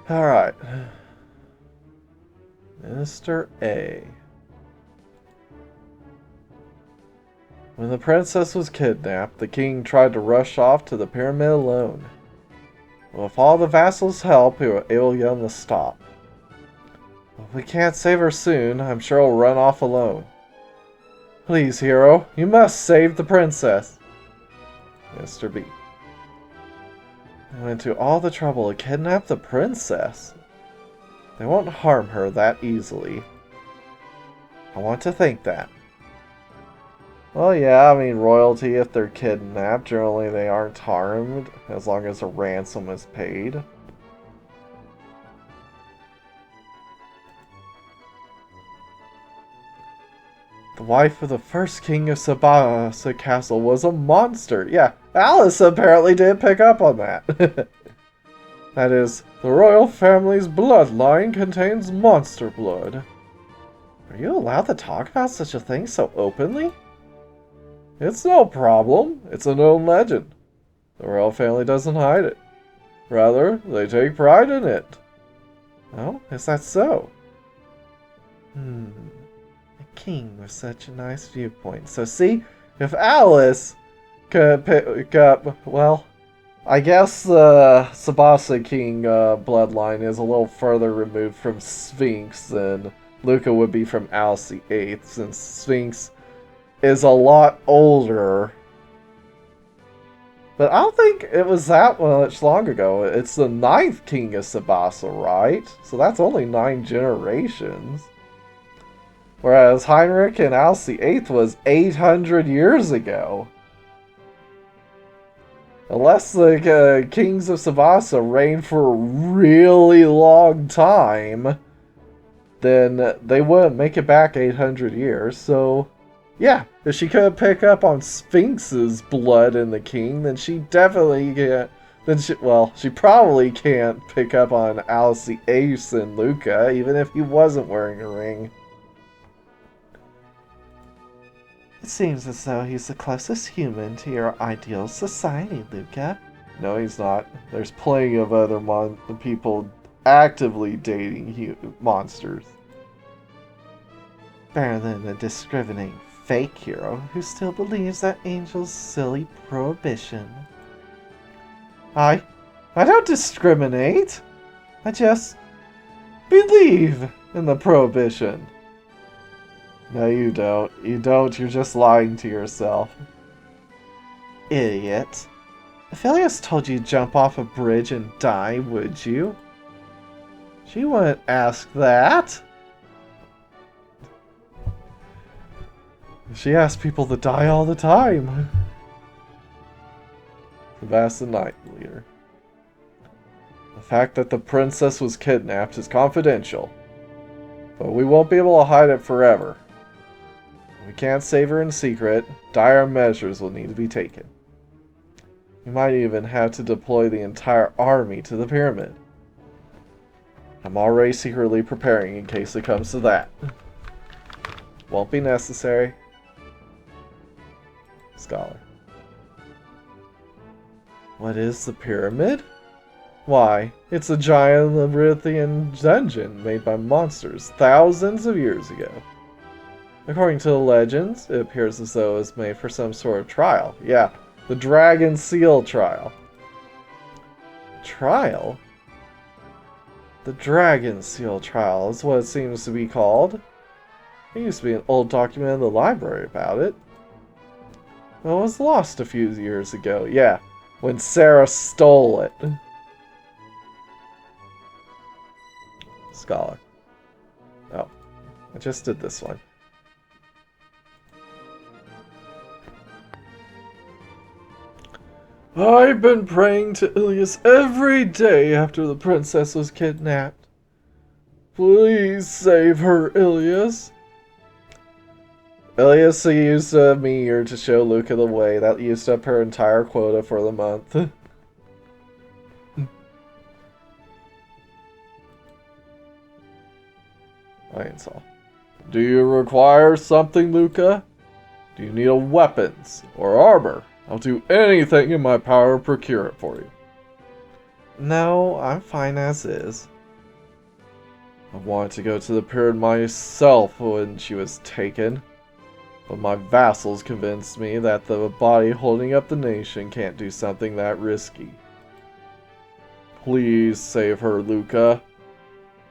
Alright. Mr. A. When the princess was kidnapped, the king tried to rush off to the pyramid alone. With all the vassals' help, he was able to get him to stop. If we can't save her soon, I'm sure he'll run off alone. Please, hero, you must save the princess. Mr. B. They went to all the trouble to kidnap the princess. They won't harm her that easily. I want to think that. Well, yeah, I mean, royalty, if they're kidnapped, generally they aren't harmed, as long as a ransom is paid. The wife of the first king of Sabasa Castle was a monster. Yeah, Alice apparently did pick up on that. That is, the royal family's bloodline contains monster blood. Are you allowed to talk about such a thing so openly? It's no problem. It's a known legend. The royal family doesn't hide it. Rather, they take pride in it. Oh, is that so? The king was such a nice viewpoint. So see, if Alice could pick up, well, I guess the Sabasa king bloodline is a little further removed from Sphinx than Luka would be from Alice the Eighth, since Sphinx is a lot older. But I don't think it was that much long ago. It's the 9th king of Sabasa, right? So that's only 9 generations. Whereas Heinrich and Alice the Eighth was 800 years ago. Unless the kings of Sabasa reigned for a really long time, then they wouldn't make it back 800 years. So, yeah, if she could pick up on Sphinx's blood in the king, then she definitely can't. She probably can't pick up on Alice the Eighth and Luka, even if he wasn't wearing a ring. It seems as though he's the closest human to your ideal society, Luka. No, he's not. There's plenty of other people actively dating monsters. Better than a discriminating fake hero who still believes that Angel's silly prohibition. I don't discriminate. I just believe in the prohibition. No, you don't. You don't. You're just lying to yourself. Idiot. If Elias told you to jump off a bridge and die, would you? She wouldn't ask that. She asks people to die all the time. Sabasa Knight Leader. The fact that the princess was kidnapped is confidential, but we won't be able to hide it forever. We can't save her in secret. Dire measures will need to be taken. We might even have to deploy the entire army to the pyramid. I'm already secretly preparing in case it comes to that. Won't be necessary. Scholar. What is the pyramid? Why, it's a giant labyrinthian dungeon made by monsters thousands of years ago. According to the legends, it appears as though it was made for some sort of trial. Yeah, the Dragon Seal trial. Trial? The Dragon Seal trial is what it seems to be called. There used to be an old document in the library about it. Well, it was lost a few years ago. Yeah, when Sarah stole it. Scholar. Oh, I just did this one. I've been praying to Ilias every day after the princess was kidnapped. Please save her, Ilias. Ilias used a meteor to show Luka the way. That used up her entire quota for the month. Ironsaw. Do you require something, Luka? Do you need a weapons or armor? I'll do anything in my power to procure it for you. No, I'm fine as is. I wanted to go to the pyramid myself when she was taken, but my vassals convinced me that the body holding up the nation can't do something that risky. Please save her, Luka.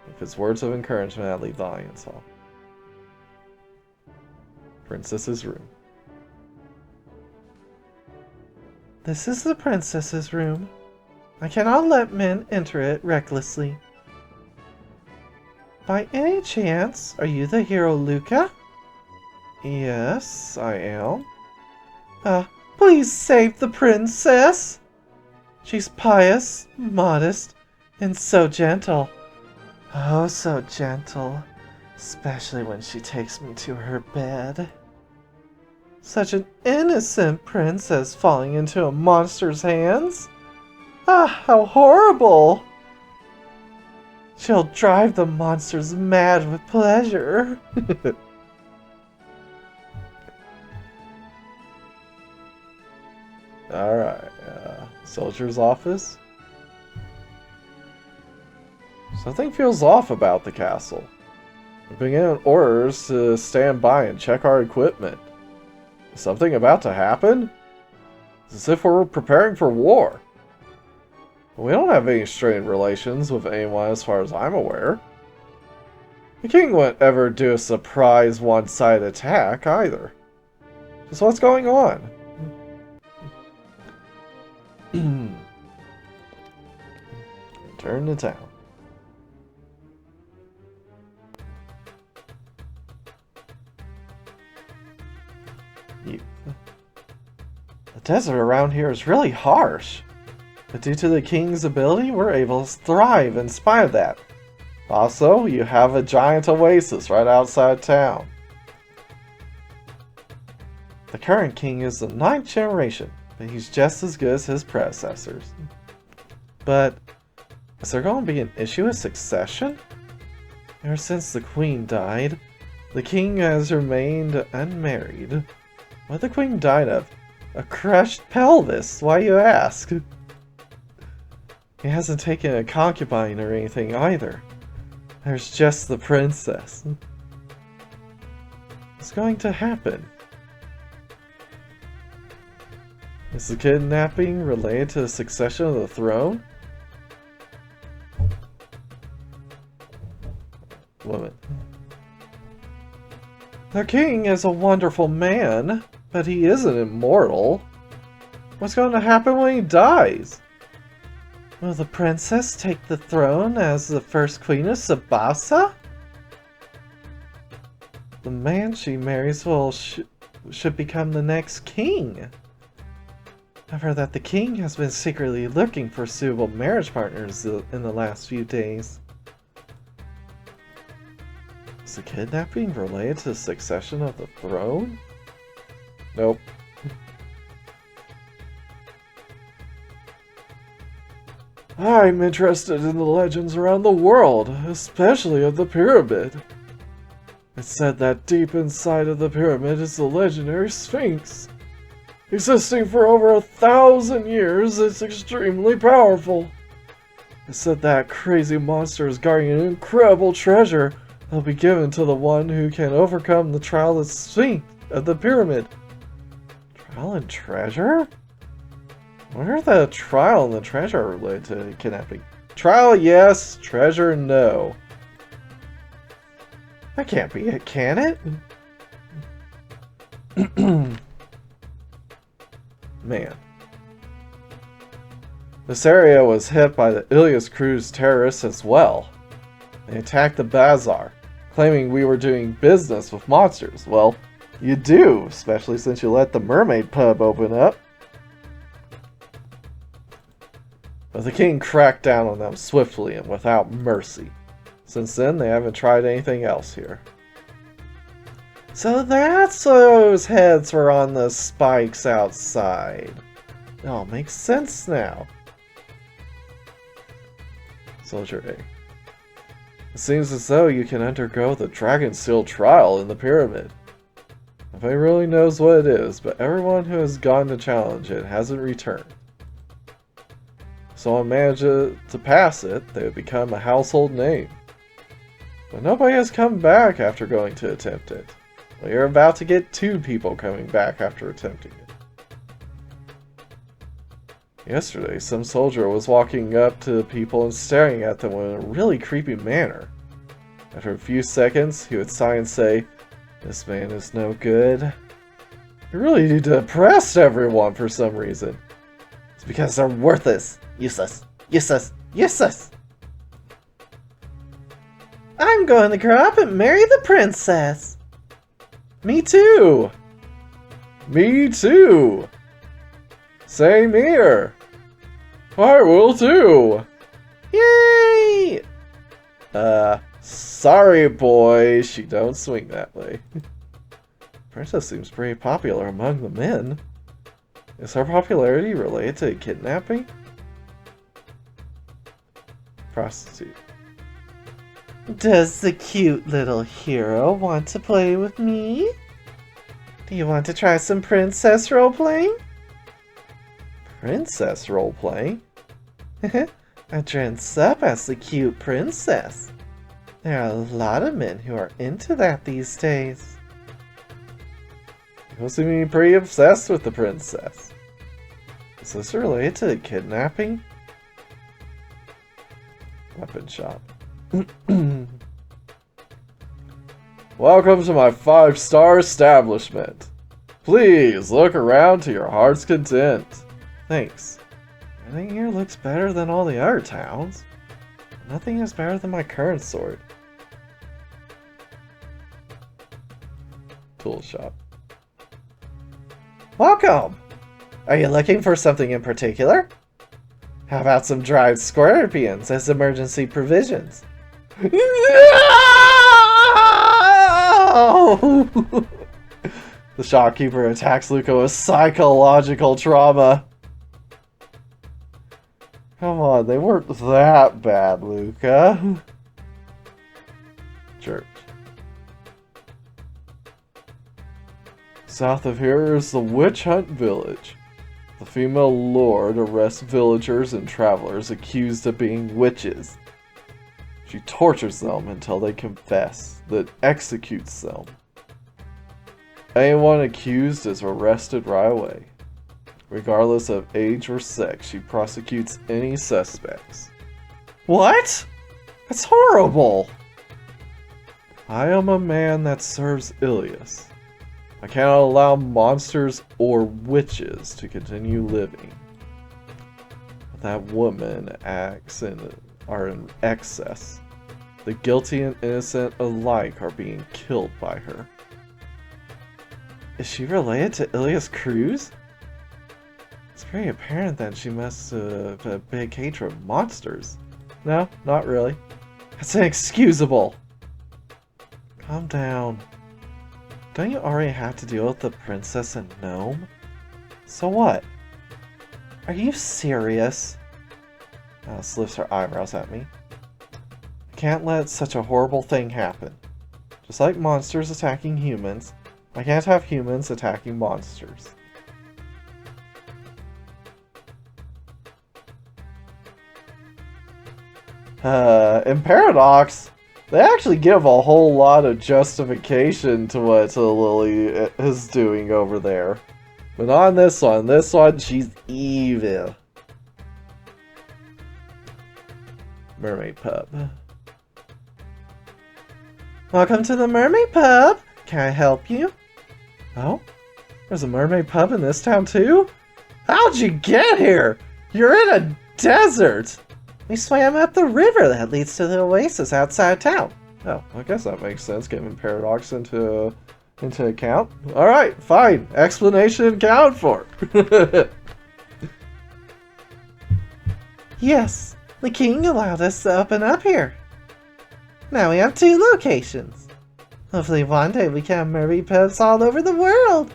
With his words of encouragement, I leave the audience hall. Princess's room. This is the princess's room. I cannot let men enter it recklessly. By any chance, are you the hero Luka? Yes, I am. Please save the princess! She's pious, modest, and so gentle. Oh, so gentle. Especially when she takes me to her bed. Such an innocent princess falling into a monster's hands. Ah, how horrible! She'll drive the monsters mad with pleasure. Alright, soldier's office. Something feels off about the castle. We've been given orders to stand by and check our equipment. Is something about to happen? It's as if we're preparing for war. We don't have any strained relations with anyone as far as I'm aware. The king wouldn't ever do a surprise one-sided attack either. Just what's going on? Return to town. The desert around here is really harsh. But due to the king's ability, we're able to thrive in spite of that. Also, you have a giant oasis right outside town. The current king is the 9th generation, but he's just as good as his predecessors. But is there going to be an issue with succession? Ever since the queen died, the king has remained unmarried. What the queen died of? A crushed pelvis, why you ask? He hasn't taken a concubine or anything either. There's just the princess. What's going to happen? Is the kidnapping related to the succession of the throne? Woman. The king is a wonderful man, but he isn't immortal. What's going to happen when he dies? Will the princess take the throne as the first queen of Sabasa? The man she marries should become the next king. I've heard that the king has been secretly looking for suitable marriage partners in the last few days. Is the kidnapping related to the succession of the throne? Nope. I'm interested in the legends around the world, especially of the pyramid. It's said that deep inside of the pyramid is the legendary Sphinx. Existing for over 1,000 years, it's extremely powerful. It's said that crazy monster is guarding an incredible treasure that'll be given to the one who can overcome the trial of the Sphinx of the pyramid. Trial and treasure? What are the trial and the treasure related to kidnapping? Trial, yes. Treasure, no. That can't be it, can it? Man. This area was hit by the Ilias Crew's terrorists as well. They attacked the bazaar, claiming we were doing business with monsters. Well, you do, especially since you let the mermaid pub open up. But the king cracked down on them swiftly and without mercy. Since then, they haven't tried anything else here. So that's why those heads were on the spikes outside. It all makes sense now. Soldier A. It seems as though you can undergo the Dragon Seal trial in the pyramid. Nobody really knows what it is, but everyone who has gone to challenge it hasn't returned. So I managed to pass it, they would become a household name. But nobody has come back after going to attempt it. Well, you're about to get 2 people coming back after attempting it. Yesterday, some soldier was walking up to people and staring at them in a really creepy manner. After a few seconds, he would sigh and say, "This man is no good." You really depressed everyone for some reason. It's because they're worthless. Useless. Useless. Useless. I'm going to grow up and marry the princess. Me too. Me too. Same here. I will too. Yay! Sorry boy, she don't swing that way. Princess seems pretty popular among the men. Is her popularity related to kidnapping? Prostitute. Does the cute little hero want to play with me? Do you want to try some princess role-playing? Princess role-playing? I dress up as the cute princess. There are a lot of men who are into that these days. You seem to be pretty obsessed with the princess. Is this related to kidnapping? Weapon shop. Welcome to my 5-star establishment. Please look around to your heart's content. Thanks. Everything here looks better than all the other towns. Nothing is better than my current sword. Tool shop. Welcome! Are you looking for something in particular? How about some dried scorpions as emergency provisions? No! The shopkeeper attacks Luka with psychological trauma. Come on, they weren't that bad, Luka. Church. South of here is the Witch Hunt Village. The female lord arrests villagers and travelers accused of being witches. She tortures them until they confess, then executes them. Anyone accused is arrested right away. Regardless of age or sex, she prosecutes any suspects. What? That's horrible! I am a man that serves Ilias. I cannot allow monsters or witches to continue living. That woman acts are in excess. The guilty and innocent alike are being killed by her. Is she related to Ilias Cruz? It's pretty apparent that she must have a big hatred of monsters. No, not really. That's inexcusable. Calm down. Don't you already have to deal with the princess and gnome? So what? Are you serious? Alice lifts her eyebrows at me. I can't let such a horrible thing happen. Just like monsters attacking humans, I can't have humans attacking monsters. In Paradox, they actually give a whole lot of justification to what Lily is doing over there. But on this one, she's evil. Mermaid Pub. Welcome to the Mermaid Pub. Can I help you? Oh? There's a mermaid pub in this town too? How'd you get here? You're in a desert! We swam up the river that leads to the oasis outside town. Oh, I guess that makes sense, giving Paradox into account. Alright, fine. Explanation account for. Yes, the king allowed us to open up here. Now we have 2 locations. Hopefully one day we can have mermaid pubs all over the world.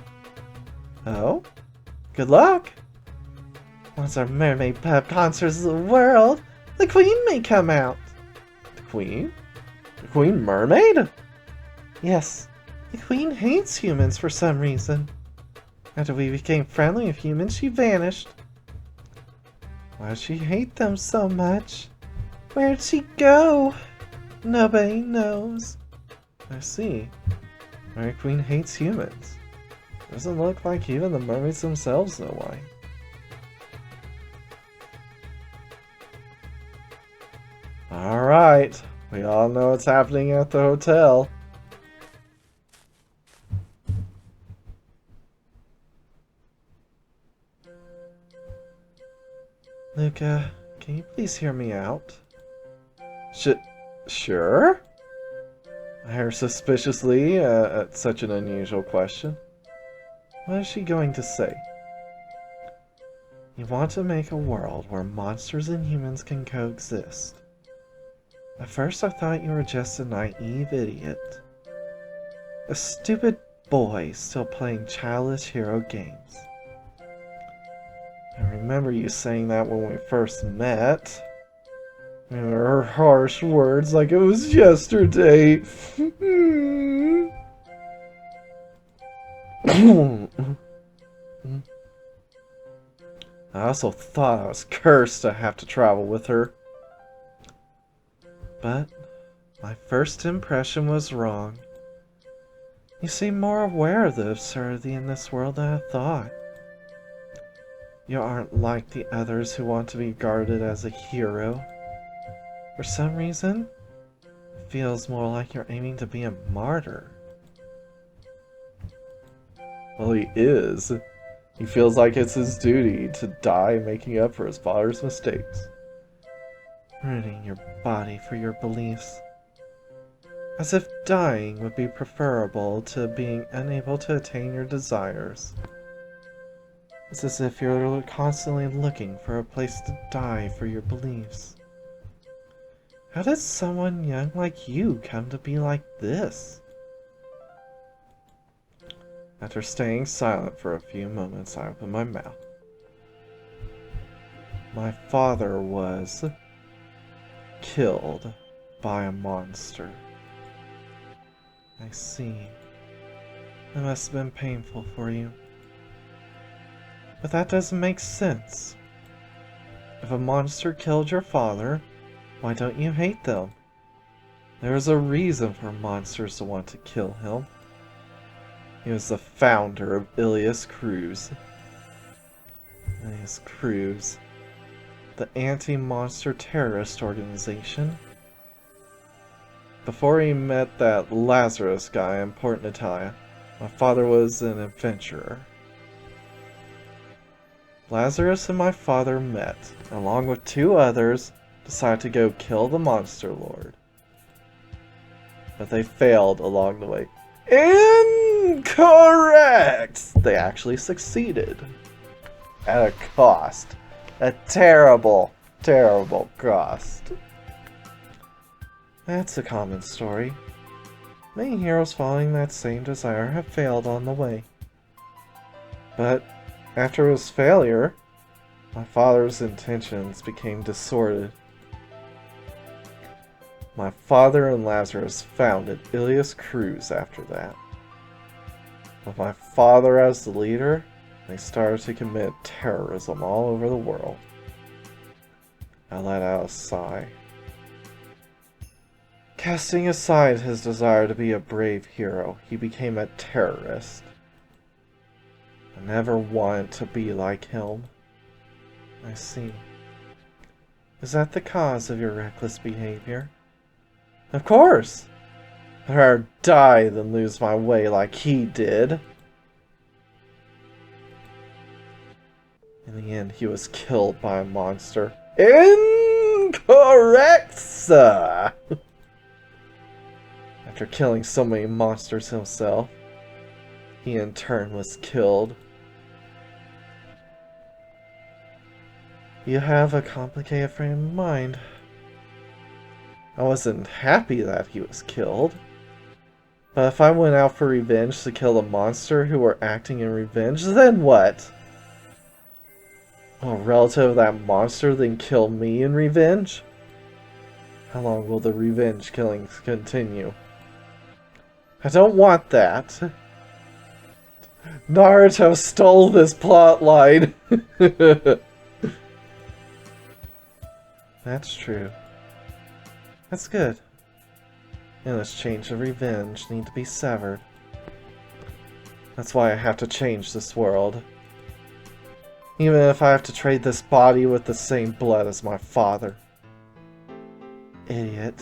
Oh? Good luck. Once our mermaid pub conquers the world, the queen may come out. The queen? The queen mermaid? Yes, the queen hates humans for some reason. After we became friendly with humans, she vanished. Why does she hate them so much? Where'd she go? Nobody knows. I see. Mermaid Queen hates humans. Doesn't look like even the mermaids themselves know why. Alright, we all know what's happening at the hotel. Luka, can you please hear me out? Sure? I hear suspiciously at such an unusual question. What is she going to say? You want to make a world where monsters and humans can coexist. At first I thought you were just a naive idiot. A stupid boy still playing childish hero games. I remember you saying that when we first met. Her harsh words like it was yesterday. I also thought I was cursed to have to travel with her. But my first impression was wrong. You seem more aware of the absurdity in this world than I thought. You aren't like the others who want to be regarded as a hero. For some reason, it feels more like you're aiming to be a martyr. Well, he is. He feels like it's his duty to die making up for his father's mistakes. Ruining your body for your beliefs. As if dying would be preferable to being unable to attain your desires. It's as if you're constantly looking for a place to die for your beliefs. How did someone young like you come to be like this? After staying silent for a few moments, I opened my mouth. My father was killed by a monster. I see. It must have been painful for you. But that doesn't make sense. If a monster killed your father, why don't you hate them? There is a reason for monsters to want to kill him. He was the founder of Ilias Cruz. Ilias Cruz. The anti-monster terrorist organization. Before he met that Lazarus guy in Port Natalia, my father was an adventurer. Lazarus and my father met, and along with two others, decided to go kill the Monster Lord. But they failed along the way. Incorrect! They actually succeeded. At a cost. A terrible, terrible cost. That's a common story. Many heroes following that same desire have failed on the way. But after his failure, my father's intentions became disordered. My father and Lazarus founded Ilias Cruz after that. With my father as the leader, they started to commit terrorism all over the world. I let out a sigh. Casting aside his desire to be a brave hero, he became a terrorist. I never wanted to be like him. I see. Is that the cause of your reckless behavior? Of course! I'd rather die than lose my way like he did. In the end, he was killed by a monster. Incorrect, sir! After killing so many monsters himself, he in turn was killed. You have a complicated frame of mind. I wasn't happy that he was killed. But if I went out for revenge to kill the monster who were acting in revenge, then what? Will a relative of that monster then kill me in revenge? How long will the revenge killings continue? I don't want that. Naruto stole this plotline. That's true. That's good. and this chain of revenge need to be severed. That's why I have to change this world. Even if I have to trade this body with the same blood as my father. Idiot.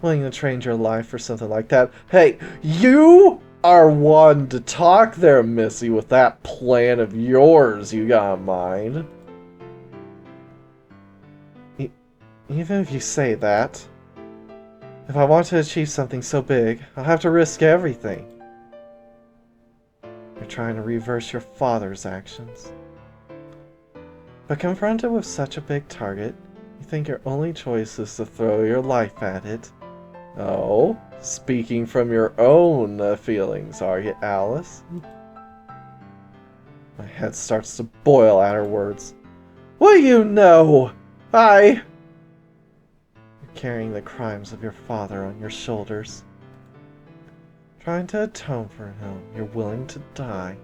Willing to trade your life for something like that. Hey, you are one to talk there, Missy, with that plan of yours you got in mind. Even if you say that, if I want to achieve something so big, I'll have to risk everything. You're trying to reverse your father's actions. But confronted with such a big target, you think your only choice is to throw your life at it. Oh, speaking from your own feelings, are you, Alice? My head starts to boil at her words. What do you know? You're carrying the crimes of your father on your shoulders. Trying to atone for him, you're willing to die.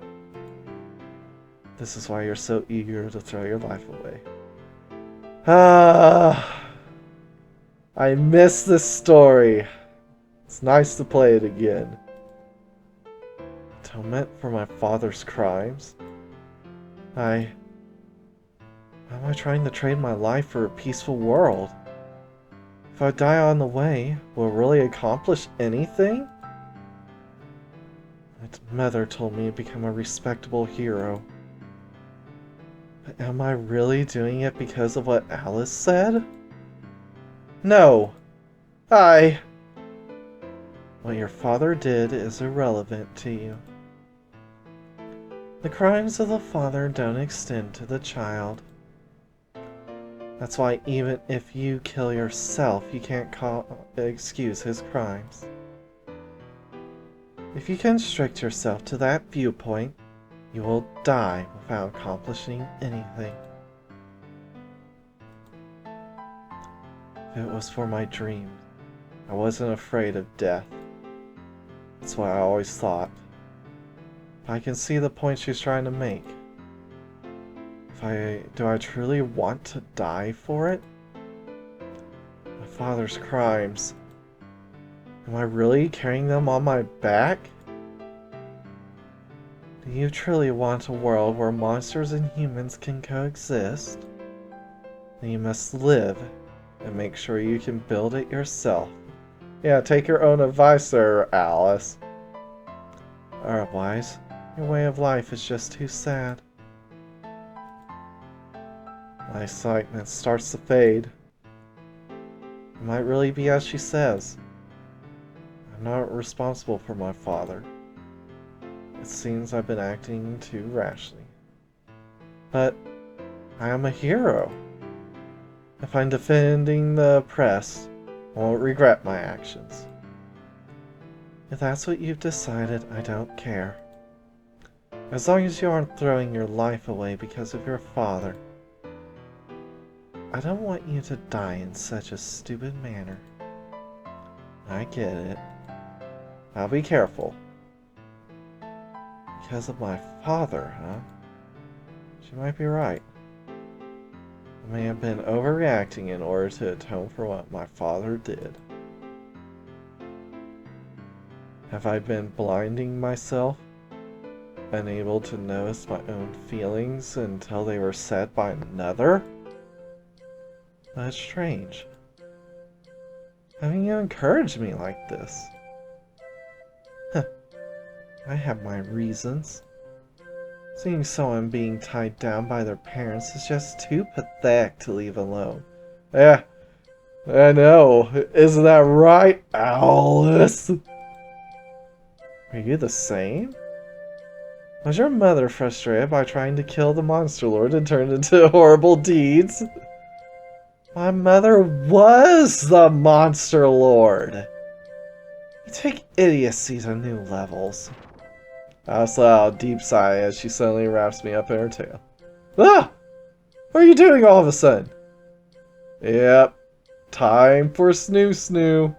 This is why you're so eager to throw your life away. I miss this story. It's nice to play it again. Atonement for my father's crimes? Why am I trying to trade my life for a peaceful world? If I die on the way, will it really accomplish anything? My mother told me to become a respectable hero. But am I really doing it because of what Alice said? No. What your father did is irrelevant to you. The crimes of the father don't extend to the child. That's why even if you kill yourself, you can't excuse his crimes. If you constrict yourself to that viewpoint, you will die without accomplishing anything. If it was for my dreams, I wasn't afraid of death. That's what I always thought. But I can see the point she's trying to make. Do I truly want to die for it? My father's crimes. Am I really carrying them on my back? Do you truly want a world where monsters and humans can coexist? Then you must live and make sure you can build it yourself. Yeah, take your own advice there, Alice. Otherwise, your way of life is just too sad. My excitement starts to fade. It might really be as she says. I'm not responsible for my father. It seems I've been acting too rashly. But I am a hero. If I'm defending the oppressed, I won't regret my actions. If that's what you've decided, I don't care. As long as you aren't throwing your life away because of your father. I don't want you to die in such a stupid manner. I get it. I'll be careful. Because of my father, huh? She might be right. I may have been overreacting in order to atone for what my father did. Have I been blinding myself? Unable to notice my own feelings until they were said by another? That's strange. Having you encourage me like this? Huh. I have my reasons. Seeing someone being tied down by their parents is just too pathetic to leave alone. Yeah, I know. Isn't that right, Alice? Are you the same? Was your mother frustrated by trying to kill the monster lord and turned into horrible deeds? My mother was the monster lord. You take idiocy to new levels. I saw a deep sigh as she suddenly wraps me up in her tail. Ah! What are you doing all of a sudden? Yep. Time for snoo snoo.